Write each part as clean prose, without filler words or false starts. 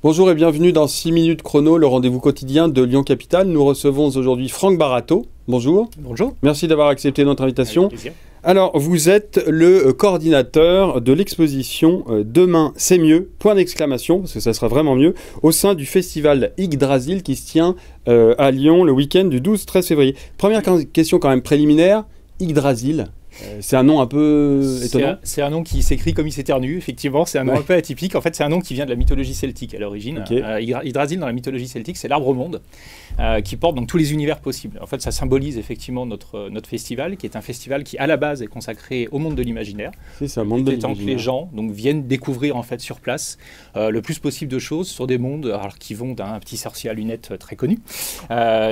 Bonjour et bienvenue dans 6 minutes chrono, le rendez-vous quotidien de Lyon Capitale. Nous recevons aujourd'hui Franck Barato. Bonjour. Bonjour. Merci d'avoir accepté notre invitation. Avec plaisir. Alors, vous êtes le coordinateur de l'exposition Demain c'est mieux, point d'exclamation, parce que ça sera vraiment mieux, au sein du festival Yggdrasil qui se tient à Lyon le week-end du 12-13 février. Première question quand même préliminaire, Yggdrasil. C'est un nom un peu étonnant. C'est un nom qui s'écrit comme il s'éternue, effectivement. C'est un nom un peu atypique. En fait, c'est un nom qui vient de la mythologie celtique à l'origine. Okay. Yggdrasil, dans la mythologie celtique, c'est l'arbre monde qui porte donc tous les univers possibles. En fait, ça symbolise effectivement notre festival, qui est un festival qui, à la base, est consacré au monde de l'imaginaire. C'est ça, monde de l'imaginaire. Que les gens donc, viennent découvrir en fait sur place le plus possible de choses sur des mondes alors, qui vont d'un petit sorcier à lunettes très connu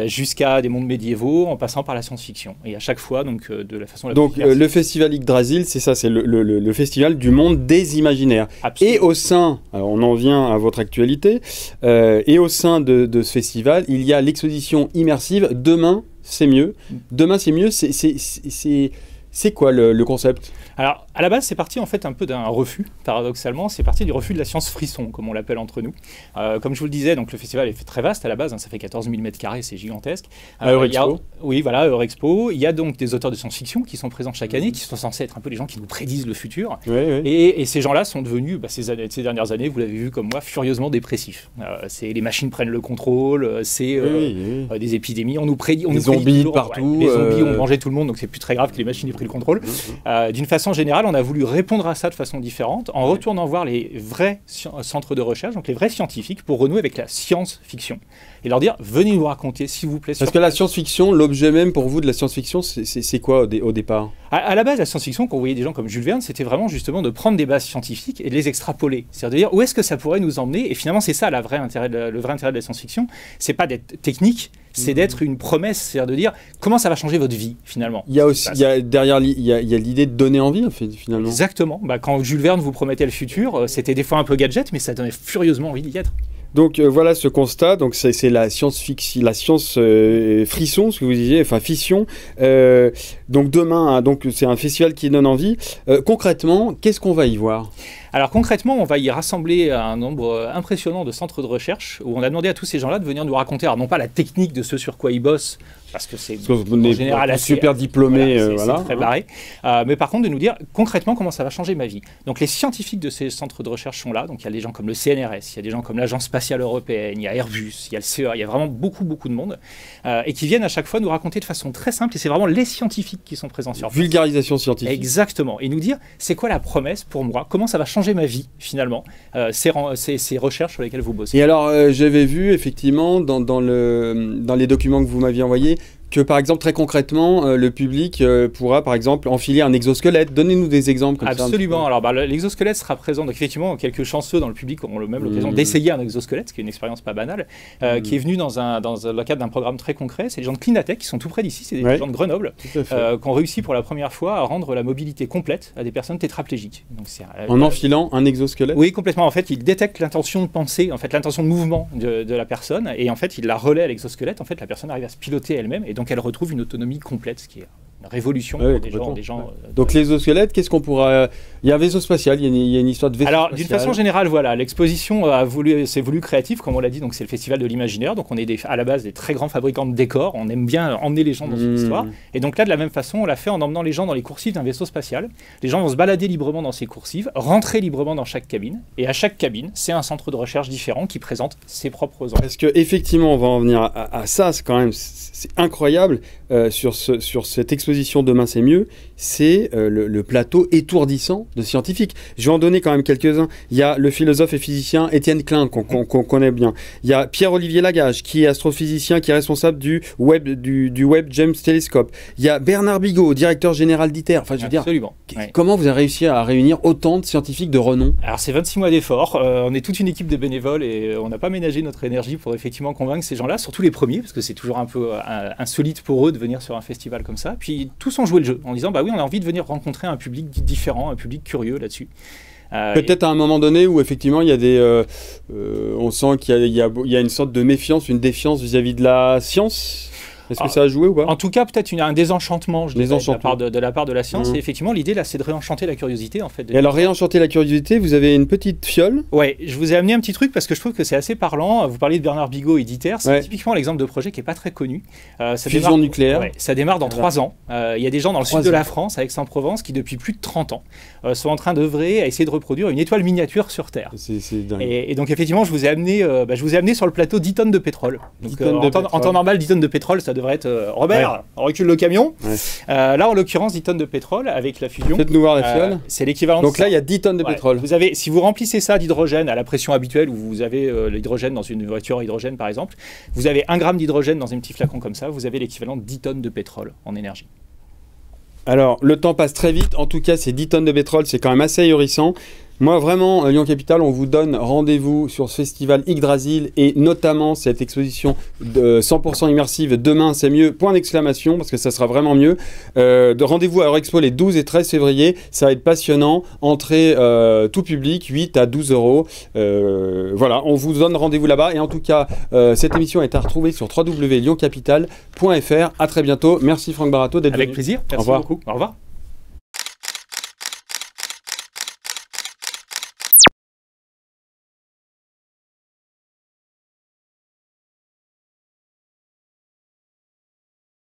jusqu'à des mondes médiévaux, en passant par la science-fiction. Et à chaque fois, donc, de la façon la plus diverse. Le festival Yggdrasil, c'est ça, c'est le festival du monde des imaginaires. Absolument. Et au sein, alors on en vient à votre actualité, et au sein de ce festival, il y a l'exposition immersive Demain c'est mieux. Demain c'est mieux, c'est quoi le concept ? Alors, à la base, c'est parti en fait un peu d'un refus, paradoxalement. C'est parti du refus de la science frisson, comme on l'appelle entre nous. Comme je vous le disais, donc, le festival est très vaste à la base, ça fait 14 000 m², c'est gigantesque. Eurexpo. Oui, voilà, Eurexpo. Il y a donc des auteurs de science-fiction qui sont présents chaque année, qui sont censés être un peu les gens qui nous prédisent le futur. Oui. Et ces gens-là sont devenus, ces dernières années, vous l'avez vu comme moi, furieusement dépressifs. C'est les machines prennent le contrôle, c'est des épidémies, on nous prédit. Les zombies partout. Les zombies ont mangé tout le monde, donc c'est plus très grave que les machines aient pris le contrôle. D'une façon générale, on a voulu répondre à ça de façon différente en retournant voir les vrais centres de recherche, donc les vrais scientifiques, pour renouer avec la science-fiction et leur dire venez nous raconter s'il vous plaît. Parce que la science-fiction, l'objet même pour vous de la science-fiction, c'est quoi au départ ? À la base, la science-fiction, quand vous voyez des gens comme Jules Verne, c'était vraiment justement de prendre des bases scientifiques et de les extrapoler. C'est-à-dire de dire où est-ce que ça pourrait nous emmener. Et finalement, c'est ça le vrai intérêt de la science-fiction. C'est pas d'être technique, c'est d'être une promesse, c'est-à-dire de dire comment ça va changer votre vie finalement. Il y a aussi, derrière, il y a l'idée de donner envie finalement. Exactement. Quand Jules Verne vous promettait le futur, c'était des fois un peu gadget, mais ça donnait furieusement envie d'y être. Donc voilà ce constat, donc c'est la science-fiction, la science frisson, ce que vous disiez, enfin fission. Donc demain, donc c'est un festival qui donne envie. Concrètement, qu'est-ce qu'on va y voir ? Alors concrètement, on va y rassembler un nombre impressionnant de centres de recherche où on a demandé à tous ces gens-là de venir nous raconter, alors non pas la technique de ce sur quoi ils bossent, parce que c'est en général assez super diplômé, c'est très barré, mais par contre de nous dire concrètement comment ça va changer ma vie. Donc les scientifiques de ces centres de recherche sont là, donc il y a des gens comme le CNRS, il y a des gens comme l'Agence spatiale européenne, il y a Airbus, il y a le CEA, il y a vraiment beaucoup de monde, et qui viennent à chaque fois nous raconter de façon très simple, et c'est vraiment les scientifiques qui sont présents sur place. Vulgarisation scientifique. Exactement, et nous dire c'est quoi la promesse pour moi, comment ça va changer ma vie finalement, ces recherches sur lesquelles vous bossez. Et alors j'avais vu effectivement dans les documents que vous m'aviez envoyés que par exemple très concrètement le public pourra par exemple enfiler un exosquelette. Donnez-nous des exemples comme ça. Absolument. Alors l'exosquelette sera présent, donc effectivement quelques chanceux dans le public auront même l'occasion d'essayer un exosquelette, ce qui est une expérience pas banale, qui est venue dans le cadre d'un programme très concret. C'est les gens de Clinatech qui sont tout près d'ici, c'est des gens de Grenoble qui ont réussi pour la première fois à rendre la mobilité complète à des personnes tétraplégiques. Donc, en enfilant un exosquelette ? Oui, complètement. En fait, ils détectent l'intention de pensée, en fait l'intention de mouvement de la personne, et en fait ils la relaient à l'exosquelette. En fait, la personne arrive à se piloter elle-même, et donc elle retrouve une autonomie complète, ce qui est une révolution pour des gens. Donc l'exosquelette, qu'est-ce qu'on pourra... Il y a un vaisseau spatial, il y a une histoire de vaisseau spatial. Alors d'une façon générale, voilà, l'exposition s'est voulu créative, comme on l'a dit, donc c'est le festival de l'imaginaire, donc on est à la base des très grands fabricants de décors, on aime bien emmener les gens dans une histoire, et donc là de la même façon, on l'a fait en emmenant les gens dans les coursives d'un vaisseau spatial. Les gens vont se balader librement dans ces coursives, rentrer librement dans chaque cabine, et à chaque cabine, c'est un centre de recherche différent qui présente ses propres enjeux. Parce qu'effectivement, on va en venir à ça, c'est quand même incroyable sur cette exposition Demain c'est mieux, c'est le plateau étourdissant de scientifiques. Je vais en donner quand même quelques-uns. Il y a le philosophe et physicien Étienne Klein, qu'on connaît bien. Il y a Pierre-Olivier Lagage, qui est astrophysicien, qui est responsable du Webb James Telescope. Il y a Bernard Bigot, directeur général d'ITER. Enfin, je veux dire, comment vous avez réussi à réunir autant de scientifiques de renom ? Alors, c'est 26 mois d'efforts. On est toute une équipe de bénévoles et on n'a pas ménagé notre énergie pour effectivement convaincre ces gens-là, surtout les premiers, parce que c'est toujours un peu insolite pour eux de venir sur un festival comme ça. Puis, tous ont joué le jeu en disant, bah oui, on a envie de venir rencontrer un public différent, un public curieux là-dessus. Peut-être à un moment donné où effectivement il y a des, on sent qu'il y a une sorte de méfiance, une défiance vis-à-vis de la science. Est-ce que ça a joué ou pas? En tout cas, peut-être un désenchantement, je dirais, de la part de la science. Mmh. Et effectivement, l'idée, là, c'est de réenchanter la curiosité, en fait. Et alors, réenchanter la curiosité, vous avez une petite fiole? Ouais, je vous ai amené un petit truc parce que je trouve que c'est assez parlant. Vous parliez de Bernard Bigot et d'ITER. C'est typiquement l'exemple de projet qui n'est pas très connu. Fusion nucléaire. Ouais, ça démarre dans 3 ans. Il y a des gens dans le sud de la France, à Aix-en-Provence, qui depuis plus de 30 ans sont en train d'œuvrer à essayer de reproduire une étoile miniature sur Terre. C'est dingue. Et donc, effectivement, je vous ai amené sur le plateau 10 tonnes de pétrole. Donc, en temps normal, 10 tonnes de pétrole, ça devrait être Robert, on recule le camion. Ouais. Là, en l'occurrence, 10 tonnes de pétrole avec la fusion. Faites-nous voir la fiole. C'est l'équivalent. Donc là, il y a 10 tonnes de pétrole. Vous avez, si vous remplissez ça d'hydrogène à la pression habituelle, où vous avez l'hydrogène dans une voiture à hydrogène, par exemple, vous avez 1 gramme d'hydrogène dans un petit flacon comme ça, vous avez l'équivalent de 10 tonnes de pétrole en énergie. Alors, le temps passe très vite. En tout cas, ces 10 tonnes de pétrole, c'est quand même assez ahurissant. Moi, vraiment, Lyon Capital, on vous donne rendez-vous sur ce festival Yggdrasil et notamment cette exposition de 100% immersive. Demain, c'est mieux, point d'exclamation, parce que ça sera vraiment mieux. De rendez-vous à Eurexpo les 12 et 13 février. Ça va être passionnant. Entrée tout public, 8 à 12 euros. Voilà, on vous donne rendez-vous là-bas. Et en tout cas, cette émission est à retrouver sur www.lyoncapital.fr. À très bientôt. Merci Franck Barato d'être venu. Avec plaisir. Merci beaucoup. Au revoir.